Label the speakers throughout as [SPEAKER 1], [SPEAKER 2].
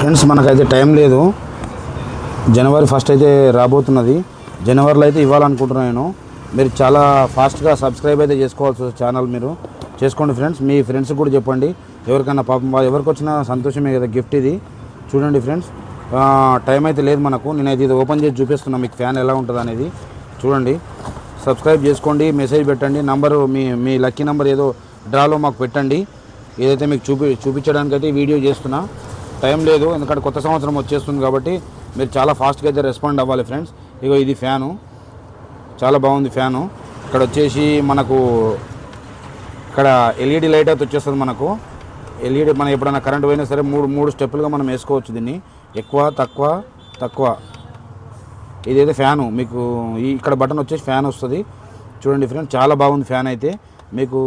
[SPEAKER 1] Friends మనకైతే time లేదు. జనవరి 1 అయితే రాబోతున్నది. జనవరిలో అయితే ఇవ్వాలనుకుంటున్నాను నేను. మీరు చాలా ఫాస్ట్గా సబ్స్క్రైబ్ అయితే చేసుకోవాల్సి ఛానల్ మీరు చేసుకోండి ఫ్రెండ్స్. మీ ఫ్రెండ్స్కి కూడా చెప్పండి. ఎవరికైనా పాపం ఎవరికి వచ్చినా సంతోషమే కదా గిఫ్ట్ ఇది. చూడండి ఫ్రెండ్స్, టైం అయితే లేదు మనకు. నేనైతే ఇది ఓపెన్ చేసి చూపిస్తున్నా మీకు ఫ్యాన్ ఎలా ఉంటుంది అనేది. చూడండి, సబ్స్క్రైబ్ చేసుకోండి, మెసేజ్ పెట్టండి, నంబరు మీ లక్కీ నెంబర్ ఏదో డ్రాలో మాకు పెట్టండి. ఏదైతే మీకు చూపించడానికైతే వీడియో చేస్తున్నా. టైం లేదు ఎందుకంటే కొత్త సంవత్సరం వచ్చేస్తుంది కాబట్టి మీరు చాలా ఫాస్ట్గా అయితే రెస్పాండ్ అవ్వాలి ఫ్రెండ్స్. ఇగో ఇది ఫ్యాను, చాలా బాగుంది ఫ్యాను. ఇక్కడ వచ్చేసి మనకు ఇక్కడ ఎల్ఈడి లైట్ అయితే వచ్చేస్తుంది మనకు. ఎల్ఈడి మనం ఎప్పుడైనా కరెంట్ పోయినా సరే మూడు స్టెప్పులుగా మనం వేసుకోవచ్చు దీన్ని. ఎక్కువ తక్కువ. ఇదైతే ఫ్యాను మీకు ఇక్కడ బటన్ వచ్చేసి ఫ్యాన్ వస్తుంది. చూడండి ఫ్రెండ్స్, చాలా బాగుంది ఫ్యాన్ అయితే. మీకు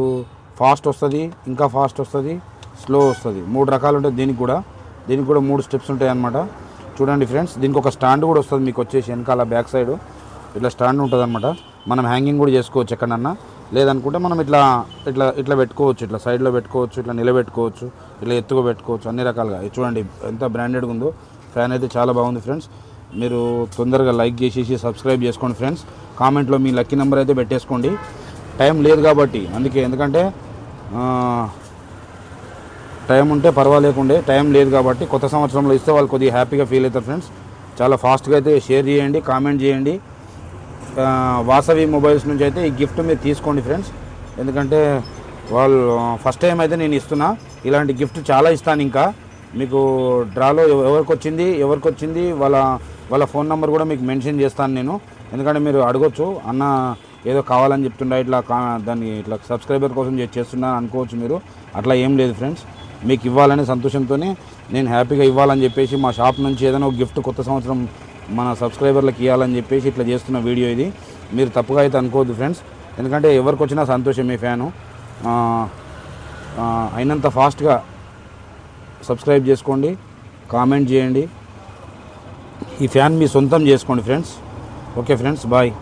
[SPEAKER 1] ఫాస్ట్ వస్తుంది, ఇంకా ఫాస్ట్ వస్తుంది, స్లో వస్తుంది. 3 రకాలు ఉంటాయి దీనికి కూడా 3 స్టెప్స్ ఉంటాయి అన్నమాట. చూడండి ఫ్రెండ్స్, దీనికి ఒక స్టాండ్ కూడా వస్తుంది మీకు వచ్చేసి వెనకాల బ్యాక్ సైడ్ ఇట్లా స్టాండ్ ఉంటుంది అనమాట. మనం హ్యాంగింగ్ కూడా చేసుకోవచ్చు ఎక్కడన్నా. లేదనుకుంటే మనం ఇట్లా పెట్టుకోవచ్చు, ఇట్లా సైడ్లో పెట్టుకోవచ్చు, ఇట్లా నిలబెట్టుకోవచ్చు, ఇట్లా ఎత్తుగా పెట్టుకోవచ్చు, అన్ని రకాలుగా. చూడండి ఎంత బ్రాండెడ్గా ఉందో ఫ్యాన్ అయితే. చాలా బాగుంది ఫ్రెండ్స్. మీరు తొందరగా లైక్ చేసేసి సబ్స్క్రైబ్ చేసుకోండి ఫ్రెండ్స్. కామెంట్లో మీ లక్కీ నెంబర్ అయితే పెట్టేసుకోండి. టైం లేదు కాబట్టి ఎందుకంటే టైం ఉంటే పర్వాలేకుండే, టైం లేదు కాబట్టి కొత్త సంవత్సరంలో ఇస్తే వాళ్ళు కొద్దిగా హ్యాపీగా ఫీల్ అవుతారు ఫ్రెండ్స్. చాలా ఫాస్ట్గా అయితే షేర్ చేయండి, కామెంట్ చేయండి. వాసవి మొబైల్స్ నుంచి అయితే ఈ గిఫ్ట్ మీరు తీసుకోండి ఫ్రెండ్స్. ఎందుకంటే వాళ్ళు ఫస్ట్ టైం అయితే నేను ఇస్తున్నా. ఇలాంటి గిఫ్ట్ చాలా ఇస్తాను. ఇంకా మీకు డ్రాలో ఎవరికి వచ్చింది వాళ్ళ ఫోన్ నెంబర్ కూడా మీకు మెన్షన్ చేస్తాను నేను. ఎందుకంటే మీరు అడగొచ్చు, అన్న ఏదో కావాలని చెప్తుండే దాన్ని ఇట్లా సబ్స్క్రైబర్ కోసం చేస్తున్నా అనుకోవచ్చు మీరు. అట్లా ఏం లేదు ఫ్రెండ్స్. మీకు ఇవ్వాలనే సంతోషంతోనే నేను హ్యాపీగా ఇవ్వాలని చెప్పేసి మా షాప్ నుంచి ఏదైనా ఒక గిఫ్ట్ కొత్త సంవత్సరం మన సబ్స్క్రైబర్లకు ఇవ్వాలని చెప్పేసి ఇట్లా చేస్తున్న వీడియో ఇది. మీరు తప్పుగా అయితే అనుకోవద్దు ఫ్రెండ్స్. ఎందుకంటే ఎవరికి వచ్చినా సంతోషం మీ ఫ్యాను. అయినంత ఫాస్ట్గా సబ్స్క్రైబ్ చేసుకోండి, కామెంట్ చేయండి. ఈ ఫ్యాన్ మీ సొంతం చేసుకోండి ఫ్రెండ్స్. Okay friends, bye.